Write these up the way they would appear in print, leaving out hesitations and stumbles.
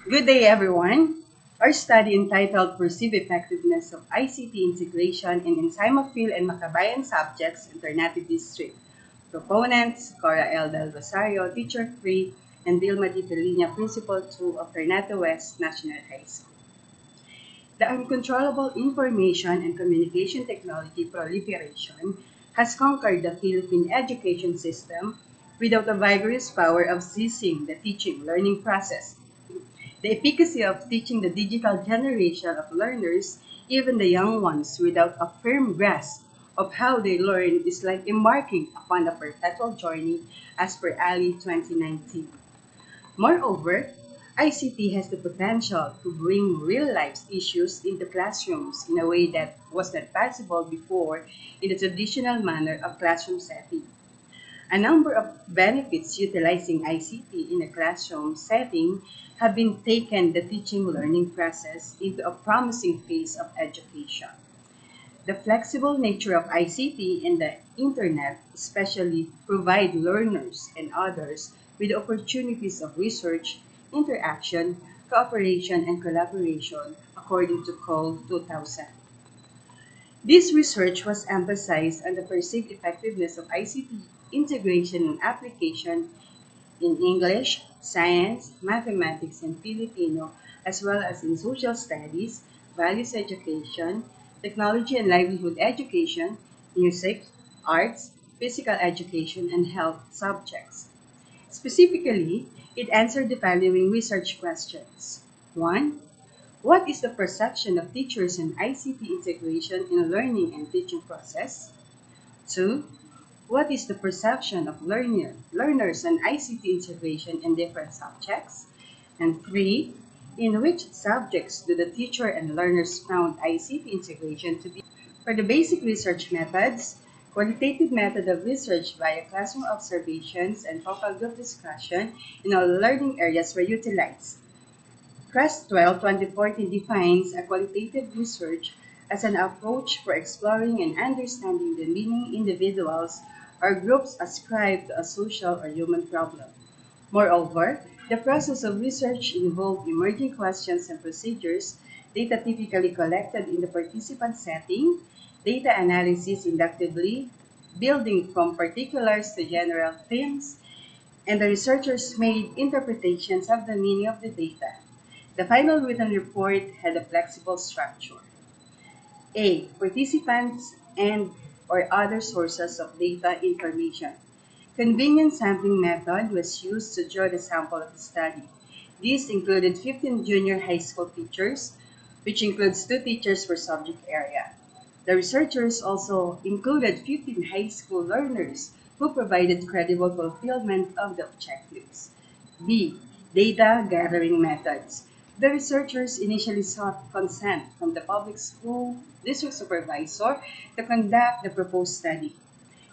Good day, everyone. Our study entitled Perceived Effectiveness of ICT Integration in ENSCIMAFIL and MAKABAYAN Subjects in Ternate District. Proponents, Cora L. del Rosario, Teacher 3, and Vilma D. Peliña, Principal 2 of Ternate West National High School. The uncontrollable information and communication technology proliferation has conquered the Philippine education system without the vigorous power of ceasing the teaching-learning process. The efficacy of teaching the digital generation of learners, even the young ones, without a firm grasp of how they learn is like embarking upon a perpetual journey as per Ali 2019. Moreover, ICT has the potential to bring real-life issues into classrooms in a way that was not possible before in the traditional manner of classroom setting. A number of benefits utilizing ICT in a classroom setting have been taken the teaching-learning process into a promising phase of education. The flexible nature of ICT and the Internet especially provide learners and others with opportunities of research, interaction, cooperation, and collaboration according to Cole 2000. This research was emphasized on the perceived effectiveness of ICT integration and application in English, science, mathematics, and Filipino, as well as in social studies, values education, technology and livelihood education, music, arts, physical education, and health subjects. Specifically, it answered the following research questions. 1. What is the perception of teachers in ICT integration in learning and teaching process? 2. What is the perception of learners and ICT integration in different subjects? And 3. In which subjects do the teacher and learners found ICT integration to be? For the basic research methods, qualitative method of research via classroom observations and focal group discussion in all learning areas were utilized. Creswell 2014 defines a qualitative research as an approach for exploring and understanding the meaning individuals or groups ascribe to a social or human problem. Moreover, the process of research involved emerging questions and procedures, data typically collected in the participant setting, data analysis inductively, building from particulars to general themes, and the researchers made interpretations of the meaning of the data. The final written report had a flexible structure. A. Participants and or other sources of data information. Convenient sampling method was used to draw the sample of the study. These included 15 junior high school teachers, which includes 2 teachers per subject area. The researchers also included 15 high school learners who provided credible fulfillment of the objectives. B. Data gathering methods. The researchers initially sought consent from the public school district supervisor to conduct the proposed study.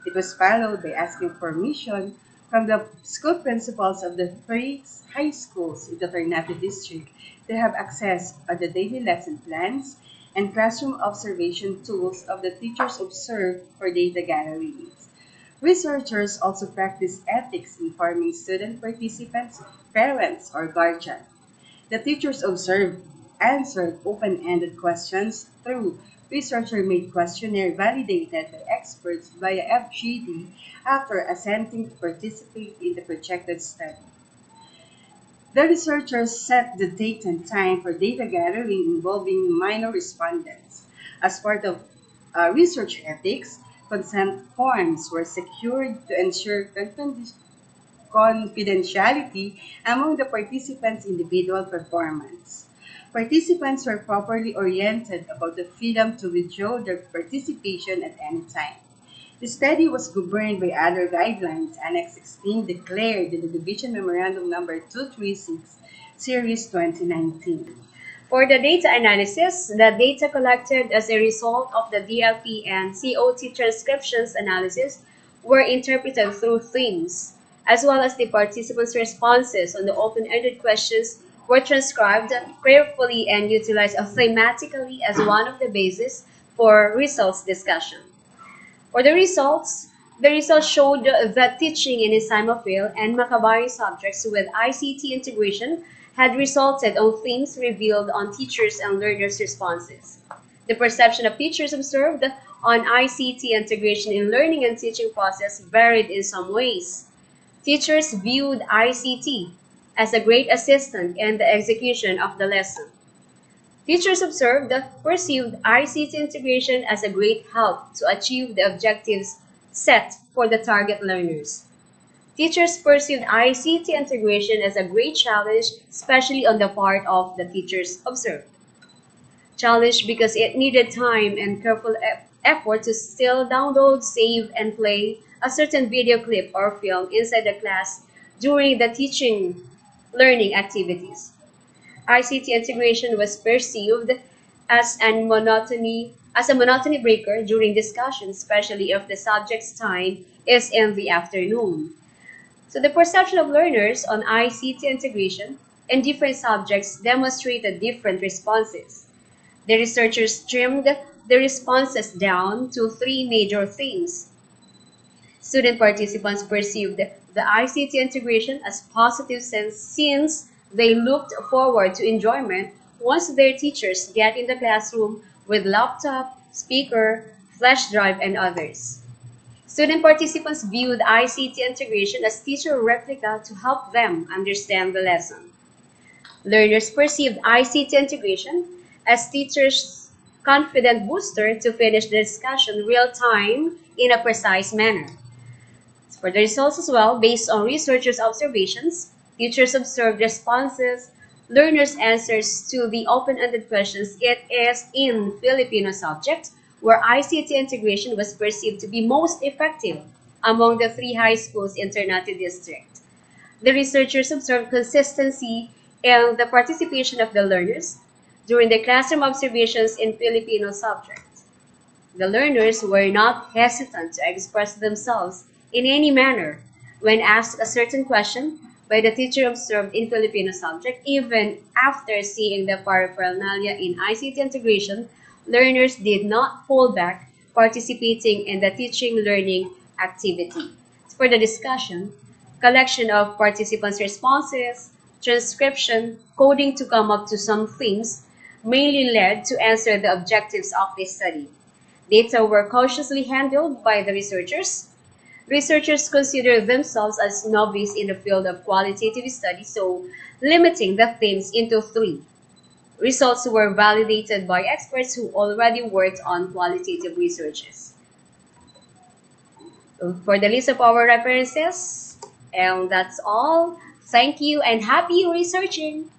It was followed by asking permission from the school principals of the 3 high schools in the Ternate district to have access to the daily lesson plans and classroom observation tools of the teachers observed for data gathering needs. Researchers also practice ethics informing student participants, parents, or guardians. The teachers observed, answered open-ended questions through researcher-made questionnaire validated by experts via FGD after assenting to participate in the projected study. The researchers set the date and time for data gathering involving minor respondents. As part of research ethics, consent forms were secured to ensure confidentiality among the participants' individual performance. Participants were properly oriented about the freedom to withdraw their participation at any time. The study was governed by other guidelines. Annex 16 declared in the Division Memorandum No. 236, Series 2019. For the data analysis, the data collected as a result of the DLP and COT transcriptions analysis were interpreted through themes, as well as the participants' responses on the open-ended questions were transcribed carefully and utilized thematically as one of the bases for results discussion. For the results showed that teaching in ENSCIMAFIL and MAKABAYAN subjects with ICT integration had resulted on themes revealed on teachers' and learners' responses. The perception of teachers observed on ICT integration in learning and teaching process varied in some ways. Teachers viewed ICT as a great assistant in the execution of the lesson. Teachers observed that perceived ICT integration as a great help to achieve the objectives set for the target learners. Teachers perceived ICT integration as a great challenge, especially on the part of the teachers observed. Challenge because it needed time and careful effort to still download, save, and play a certain video clip or film inside the class during the teaching learning activities. ICT integration was perceived as a monotony breaker during discussions, especially if the subject's time is in the afternoon. So the perception of learners on ICT integration in different subjects demonstrated different responses. The researchers trimmed the responses down to three major themes. Student participants perceived the ICT integration as positive since they looked forward to enjoyment once their teachers get in the classroom with laptop, speaker, flash drive, and others. Student participants viewed ICT integration as teacher replica to help them understand the lesson. Learners perceived ICT integration as teachers' confident booster to finish the discussion real time in a precise manner. For the results as well, based on researchers' observations, teachers observed responses, learners' answers to the open-ended questions. It is in Filipino subject where ICT integration was perceived to be most effective among the three high schools in Ternate district. The researchers observed consistency in the participation of the learners during the classroom observations in Filipino subject. The learners were not hesitant to express themselves in any manner when asked a certain question by the teacher observed in Filipino subject. Even after seeing the paraphernalia in ICT integration, learners did not hold back participating in the teaching learning activity. For the discussion, collection of participants' responses, transcription, coding to come up to some themes mainly led to answer the objectives of this study. Data were cautiously handled by the researchers. Researchers consider themselves as novice in the field of qualitative study, so limiting the themes into three. Results were validated by experts who already worked on qualitative researches. For the list of our references, and that's all. Thank you and happy researching!